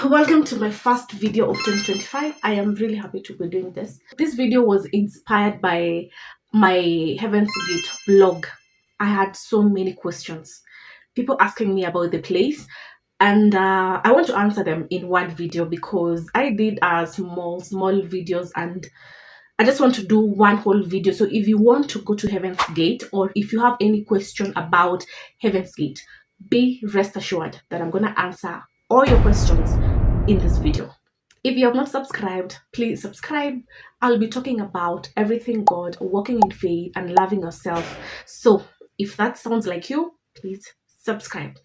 Welcome to my first video of 2025. I am really happy to be doing this. This video was inspired by my Heaven's Gate vlog. I had so many questions, people asking me about the place, and I want to answer them in one video because I did small videos, and I just want to do one whole video. So if you want to go to Heaven's Gate, or if you have any question about Heaven's Gate, be rest assured that I'm going to answer all your questions in this video. If you have not subscribed, please subscribe. I'll be talking about everything God, walking in faith, and loving yourself. So if that sounds like you, please subscribe.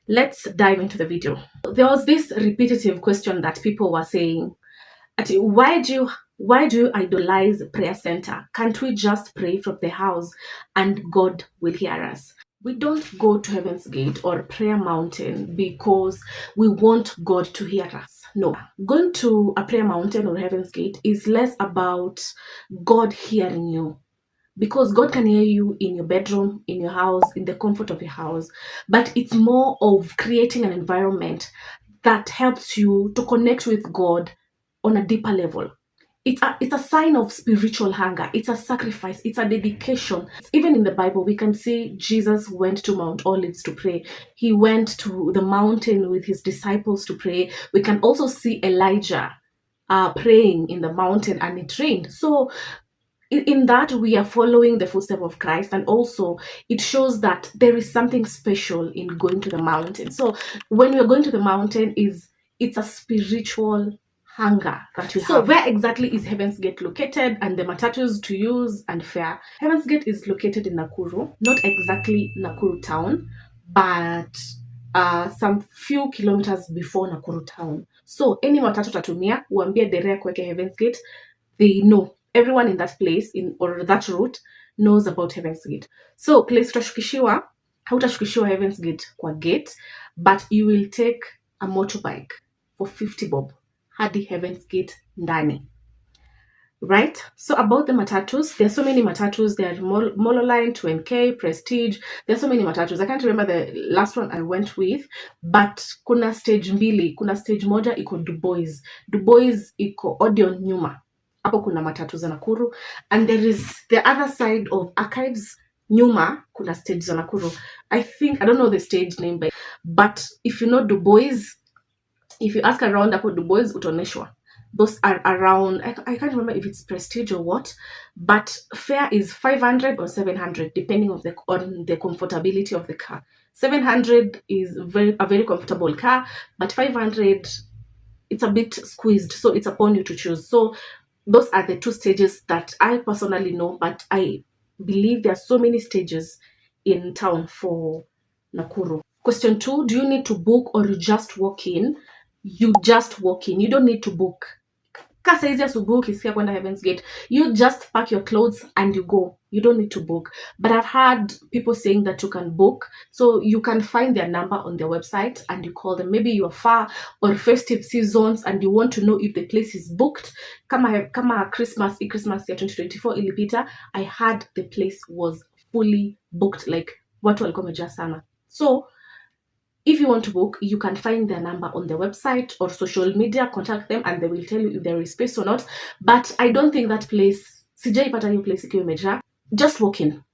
Let's dive into the video. There was this repetitive question that people were saying, why do you idolize prayer center? Can't we just pray from the house and God will hear us? We don't go to Heaven's Gate or Prayer Mountain because we want God to hear us. No, going to a Prayer Mountain or Heaven's Gate is less about God hearing you, because God can hear you in your bedroom, in your house, in the comfort of your house. But it's more of creating an environment that helps you to connect with God on a deeper level. It's a sign of spiritual hunger. It's a sacrifice. It's a dedication. Even in the Bible, we can see Jesus went to Mount Olives to pray. He went to the mountain with his disciples to pray. We can also see Elijah praying in the mountain, and it rained. So in that, we are following the footsteps of Christ, and also it shows that there is something special in going to the mountain. So when we are going to the mountain, it's a spiritual hunger that we have. So where exactly is Heaven's Gate located, and the matatus to use and fare? Heaven's Gate is located in Nakuru, not exactly Nakuru town, but some few kilometers before Nakuru town. So any matatu tatumia uambie dereva kweke Heaven's Gate, they know. Everyone in that place or that route knows about Heaven's Gate. So place utashukishiwa, hautashukishiwa Heaven's Gate kwa gate, but you will take a motorbike for 50 bob hadi Heaven's Gate ndani. Right? So about the matatus, there are so many matatus. There are Molo Line, 2NK, Prestige. There are so many matatus. I can't remember the last one I went with, but kuna stage mbili. Kuna stage moja iko Dubois. Dubois iko Odeon nyuma. Hapo kuna matatu za Nakuru, and there is the other side of Archives nyuma kuna stage za Nakuru. I don't know the stage name, but if you know Dubois, if you ask around hapo Dubois utaoneshwa. Those are around, I can't remember if it's Prestige or what, but fare is 500 or 700 depending on the comfortability of the car. 700 is a very comfortable car, but 500 it's a bit squeezed, so it's upon you to choose. So those are the two stages that I personally know, but I believe there are so many stages in town for Nakuru. Question 2, do you need to book or you just walk in? You just walk in. You don't need to book. Kasa easier to book is here kwenda Heaven's Gate. You just pack your clothes and you go. You don't need to book. But I've heard people saying that you can book. So you can find their number on their website and you call them. Maybe you're far or festive seasons and you want to know if the place is booked. Kama Christmas year 2024 ilipita, I heard the place was fully booked. Like watu walikuwa wamejaa sana. So if you want to book, you can find their number on their website or social media, contact them and they will tell you if there is space or not. But I don't think that place, sijaipata hiyo place ikiwa imejaa. Just walk in.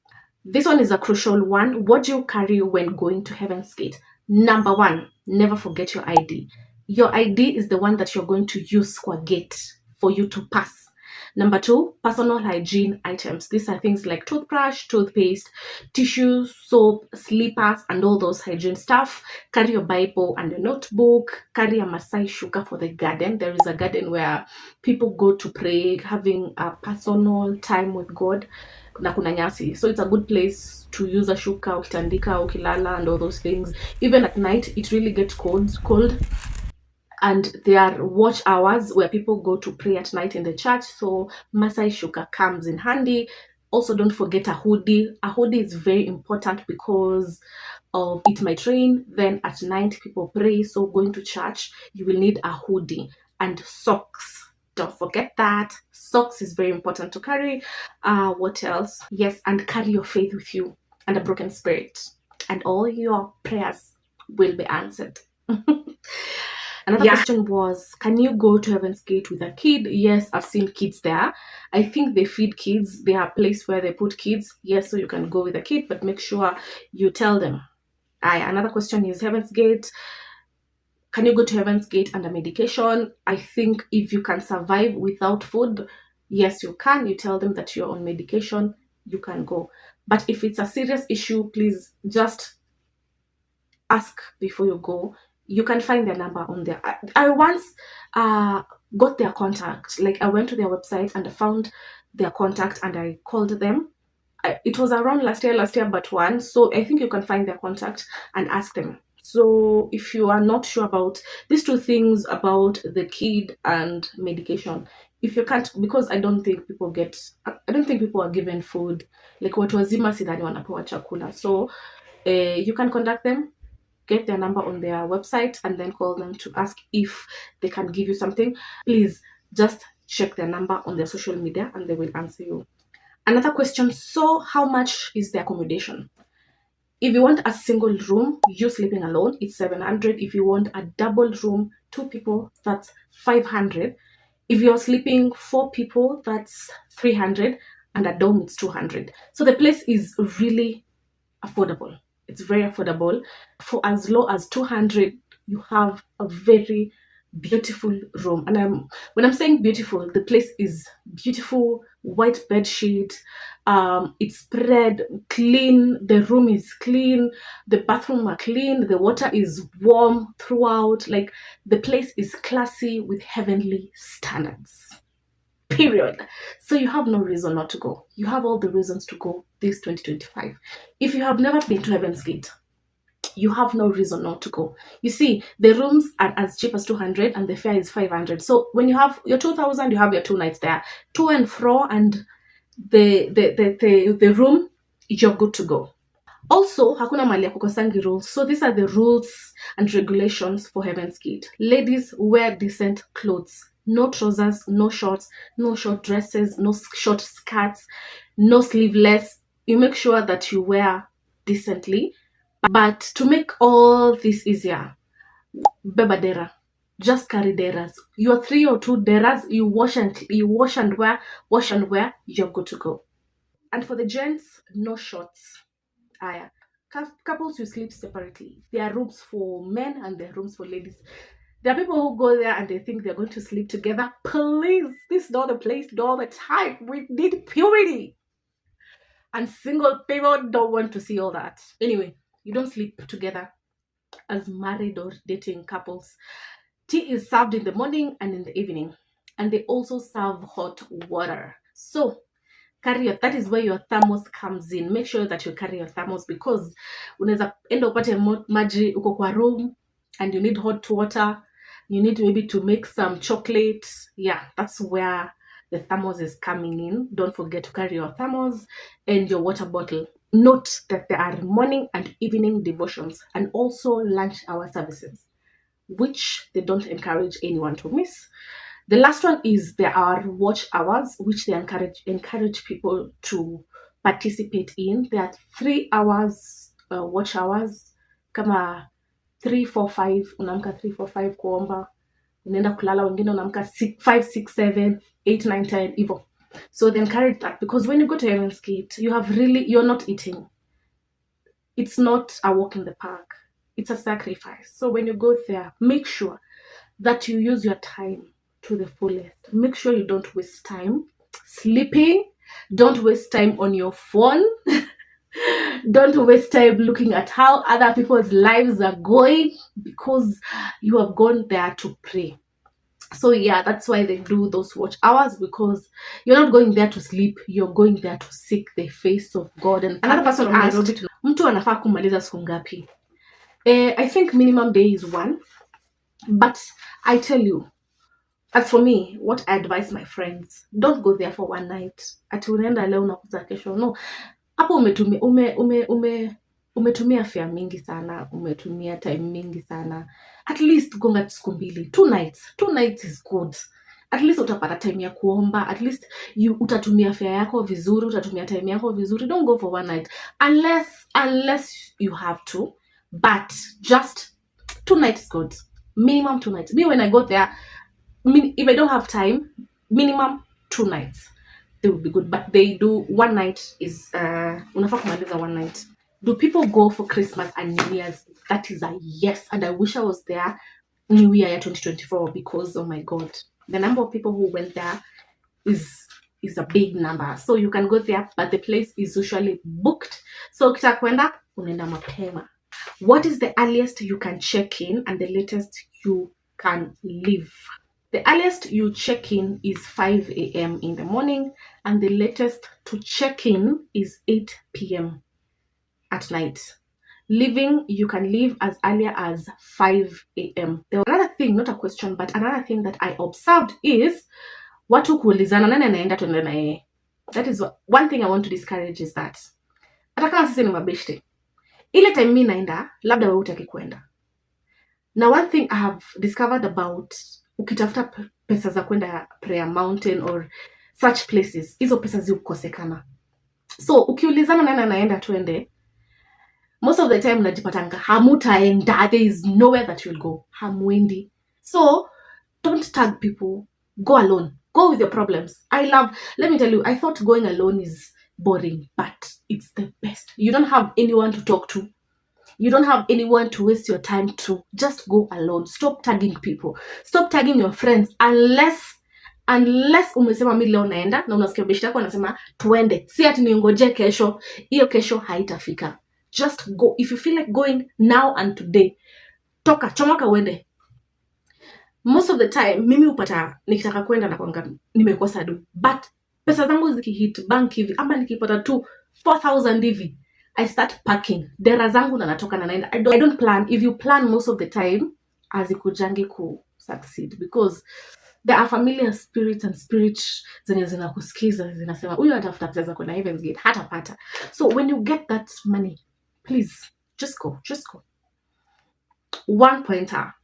This one is a crucial one. What do you carry when going to Heaven's Gate? Number 1, never forget your ID. Your ID is the one that you're going to use kwa gate for you to pass. Number 2, personal hygiene items. These are things like toothbrush, toothpaste, tissue, soap, slippers, and all those hygiene stuff. Carry your Bible and a notebook. Carry a Masai shuka for the garden. There is a garden where people go to pray, having a personal time with God. Na kuna nyasi. So it's a good place to use a shuka, ukitandika, ukilala, and all those things. Even at night, it really gets cold. And there are watch hours where people go to pray at night in the church. So Masai shuka comes in handy. Also, don't forget a hoodie. A hoodie is very important because of it might rain. Then at night, people pray. So going to church, you will need a hoodie. And socks. Don't forget that. Socks is very important to carry. What else? Yes, and carry your faith with you and a broken spirit. And all your prayers will be answered. Another question was, can you go to Heaven's Gate with a kid? Yes, I've seen kids there. I think they feed kids. They have a place where they put kids. Yes, so you can go with a kid, but make sure you tell them. Another question is, Heaven's Gate, can you go to Heaven's Gate under medication? I think if you can survive without food, yes, you can. You tell them that you're on medication, you can go. But if it's a serious issue, please just ask before you go. You can find their number on there. I once got their contact. Like, I went to their website and I found their contact and I called them. It was around last year but one. So I think you can find their contact and ask them. So if you are not sure about these two things, about the kid and medication, if you can't, because I don't think people are given food. Like, watu wazima sidhani wanapewa chakula. So you can contact them, get their number on their website, and then call them to ask if they can give you something. Please just check their number on their social media and they will answer you. Another question, so how much is the accommodation? If you want a single room, you sleeping alone, it's 700. If you want a double room, 2 people, that's 500. If you're sleeping 4 people, that's 300, and a dorm, it's 200. So the place is really affordable. It's very affordable. For as low as 200, you have a very beautiful room. And when I'm saying beautiful, the place is beautiful. White bed sheet, it's spread clean, the room is clean, the bathroom are clean, the water is warm throughout. Like, the place is classy with heavenly standards, period. So you have no reason not to go. You have all the reasons to go this 2025. If you have never been to Heaven's Gate, you have no reason not to go. You see, the rooms are as cheap as 200 and the fare is 500. So when you have your 2,000, you have your 2 nights there, to and fro, and the room, you're good to go. Also, hakuna mali ya kukosangi rules. So these are the rules and regulations for Heaven's Gate. Ladies, wear decent clothes. No trousers, no shorts, no short dresses, no short skirts, no sleeveless. You make sure that you wear decently. But to make all this easier, beba dera. Just carry deras. Your 3 or 2 deras, you wash and wear, you're good to go. And for the gents, no shorts. Couples, you sleep separately. There are rooms for men and there are rooms for ladies. There are people who go there and they think they're going to sleep together. Please, this is not the place, not the time. We need purity. And single people don't want to see all that. Anyway, you don't sleep together as married or dating couples. Tea is served in the morning and in the evening. And they also serve hot water. So that is where your thermos comes in. Make sure that you carry your thermos, because unaweza enda upate maji uko kwa room and you need hot water. You need maybe to make some chocolate. Yeah, that's where the thermos is coming in. Don't forget to carry your thermos and your water bottle. Note that there are morning and evening devotions and also lunch hour services, which they don't encourage anyone to miss. The last one is there are watch hours, which they encourage people to participate in. There are 3 hours watch hours, kama 3, 4, 5, unaamka 3, 4, 5 kuomba, unaenda kulala, wengine unaamka 5, 6, 7, 8, 9, 10 hivyo. So they encourage that, because when you go to Heaven's Gate, you're not eating. It's not a walk in the park. It's a sacrifice. So when you go there, make sure that you use your time to the fullest. Make sure you don't waste time sleeping. Don't waste time on your phone. Don't waste time looking at how other people's lives are going, because you have gone there to pray. So yeah, that's why they do those watch hours, because you're not going there to sleep, you're going there to seek the face of God. And another person asked, mtu anafaa kumaliza siku ngapi? I think minimum day is 1. But I tell you, as for me, what I advise my friends, don't go there for one night. Ati unaenda leo unakuja kesho. No. Hapo umetumia fare mingi sana, umetumia time mingi sana. At least gonga siku 2. 2 nights. 2 nights is good. At least utapata time ya kuomba. At least utatumia fare yako vizuri, utatumia time yako vizuri. Don't go for one night unless you have to. But just 2 nights is good. Minimum 2 nights. Me, when I go there, if I don't have time, minimum 2 nights. They would be good. But they do 1 night is unafaa kumaliza 1 night. Do people go for Christmas and New Year's? That is a yes. And I wish I was there New Year 2024 because, oh my God, the number of people who went there is a big number. So you can go there, but the place is usually booked. So ukitaka kwenda unaenda mapema. What is the earliest you can check in and the latest you can leave? The earliest you check in is 5 a.m. in the morning, and the latest to check in is 8 p.m. at night. Leaving, you can leave as earlier as 5 a.m. There was another thing, not a question, but another thing that I observed is watu kuulizana nani anaenda tuende na yeye. That is one thing I want to discourage is that hata kama sisi ni mabeshte, ile time mimi naenda labda wewe utaki kwenda. Now one thing I have discovered about ukitafuta pesa za kwenda Prayer Mountain or such places, hizo pesa zikukosekana. So ukiulizana nani anaenda tuende, most of the time najipatanga hamutaenda. There is nowhere that you'll go. Hamwendi. So don't tag people. Go alone. Go with your problems. Let me tell you, I thought going alone is boring, but it's the best. You don't have anyone to talk to. You don't have anyone to waste your time to. Just go alone. Stop tagging people. Stop tagging your friends unless umesema mimi leo naenda na unasikia beshte yako anasema tuende. Si ati ningoje kesho. Hiyo kesho haitafika. Just go. If you feel like going now and today, toka chomoka uende. Most of the time mimi upata nikitaka kwenda na kwanga nimekosa do, but pesa zangu zikihit bank hivi ama nikipata tu 4,000 hivi, I start packing dera zangu na natoka na naenda. I don't plan. If you plan, most of the time azikujangi ku succeed because there are familiar spirits and spirits zenye zinakusikiza zinasema huyu atafuta pesa kwenda Heaven's Gate hatapata. So when you get that money, please just go. One pointer,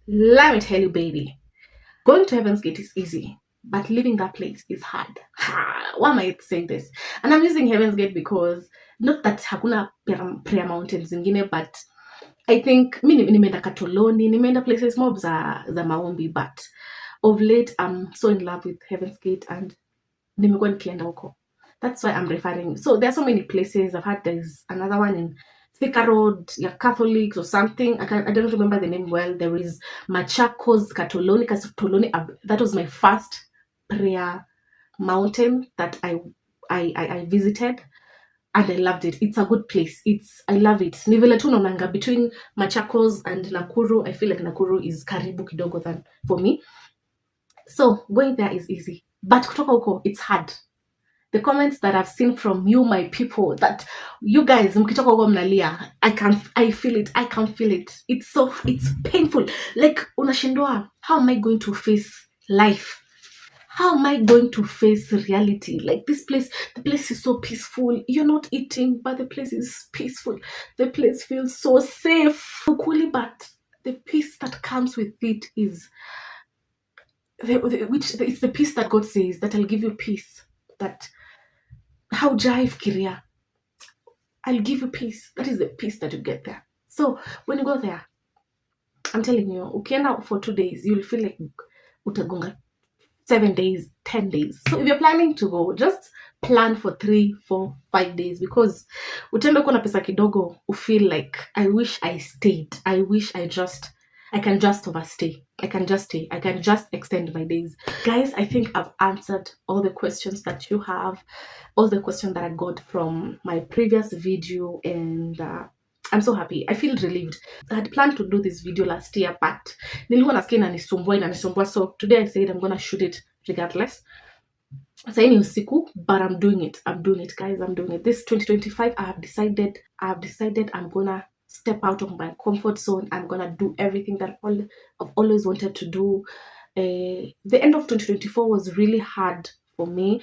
let me tell you, baby, going to Heaven's Gate is easy, but leaving that place is hard. Why am I saying this? And I'm using Heaven's Gate because not that hakuna prayer mountains zingine, but I think mi nimeenda Katoloni, nimeenda places more za maombi, but of late I'm so in love with Heaven's Gate and nimekuwa nikienda huko. That's why I'm referring. So there are so many places. I've had, there's another one in Thika Road, Catholics or something. I don't remember the name well. There is Machakos, Katoloni. That was my first prayer mountain that I visited, and I loved it. It's a good place. I love it. Ni vile tu naonanga between Machakos and Nakuru. I feel like Nakuru is karibu kidogo than for me. So going there is easy, but kutoka huko it's hard. The comments that I've seen from you, my people, that you guys mkitoka huko mnalia, I feel it. I can feel it. It's painful. Like unashindwa, how am I going to face life? How am I going to face reality? Like this place, the place is so peaceful. You're not eating, but the place is peaceful. The place feels so safe. But the peace that comes with it is it's the peace that God says that I'll give you peace. That haujai fikiria, I'll give you peace. That is the peace that you get there. So when you go there, I'm telling you, ukienda for 2 days, you'll feel like utagonga 7 days, 10 days. So if you're planning to go, just plan for 3, 4, 5 days, because utaenda uko na pesa kidogo, you feel like I wish I stayed. I can just overstay. I can just stay. I can just extend my days. Guys, I think I've answered all the questions that you have, all the questions that I got from my previous video, and I'm so happy. I feel relieved. I had planned to do this video last year, but nilikuwa nasikia inanisumbua. So today I said I'm gonna shoot it regardless. Sasa ni usiku, but I'm doing it, guys. I'm doing it. This 2025, I have decided I'm gonna step out of my comfort zone. I'm gonna do everything that I've always wanted to do. The end of 2024 was really hard for me.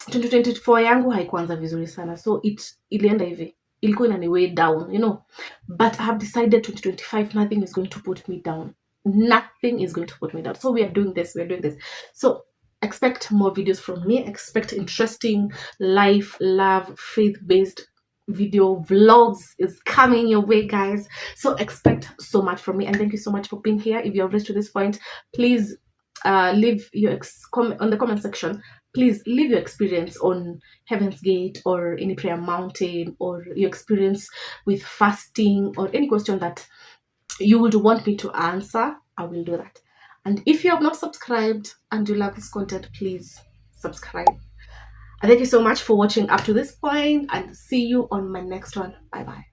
2024 yangu haikuanza vizuri sana, so ilienda hivi, ilikuwa inani weigh down, you know. But I have decided 2025, nothing is going to put me down. So we are doing this. So expect more videos from me. Expect interesting life, love, faith-based video vlogs is coming your way, guys. So expect so much from me, and thank you so much for being here. If you have reached to this point, please leave your on the comment section. Please leave your experience on Heaven's Gate or any prayer mountain, or your experience with fasting, or any question that you would want me to answer. I will do that. And if you have not subscribed and you love this content, please subscribe. And thank you so much for watching up to this point, and see you on my next one. Bye bye.